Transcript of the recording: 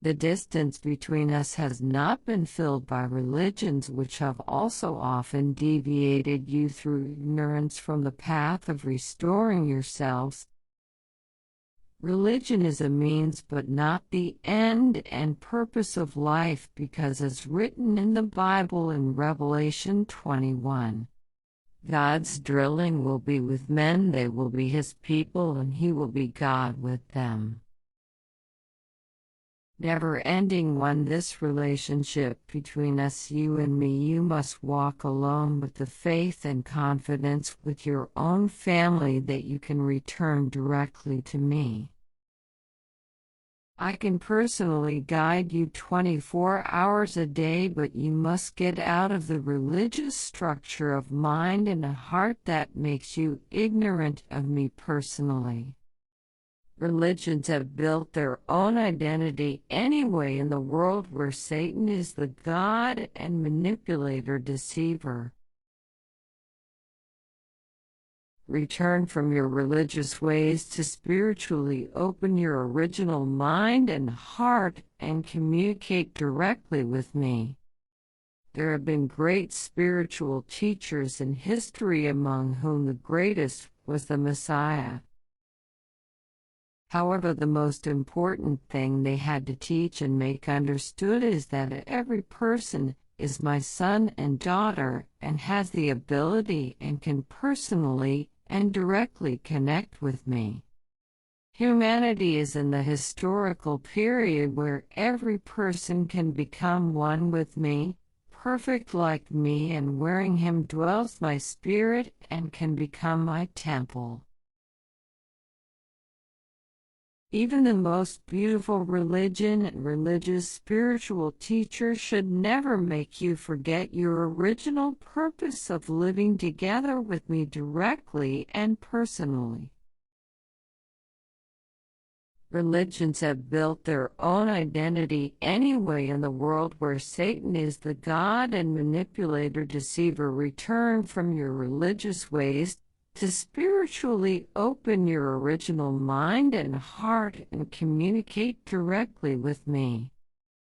The distance between us has not been filled by religions which have also often deviated you through ignorance from the path of restoring yourselves. Religion is a means but not the end and purpose of life, because as written in the Bible in Revelation 21, God's dwelling will be with men, they will be his people, and he will be God with them. Never-ending one, this relationship between us, you and me. You must walk alone with the faith and confidence with your own family that you can return directly to me. I can personally guide you 24 hours a day, but you must get out of the religious structure of mind and a heart that makes you ignorant of me personally. Religions have built their own identity anyway in the world where Satan is the god and manipulator, deceiver. Return from your religious ways to spiritually open your original mind and heart and communicate directly with me. There have been great spiritual teachers in history, among whom the greatest was the Messiah. However, the most important thing they had to teach and make understood is that every person is my son and daughter and has the ability and can personally and directly connect with me. Humanity is in the historical period where every person can become one with me, perfect like me, and wherein him dwells my spirit and can become my temple. Even the most beautiful religion and religious spiritual teacher should never make you forget your original purpose of living together with me directly and personally. Religions have built their own identity anyway in the world where Satan is the god and manipulator, deceiver. Return from your religious ways to spiritually open your original mind and heart and communicate directly with me.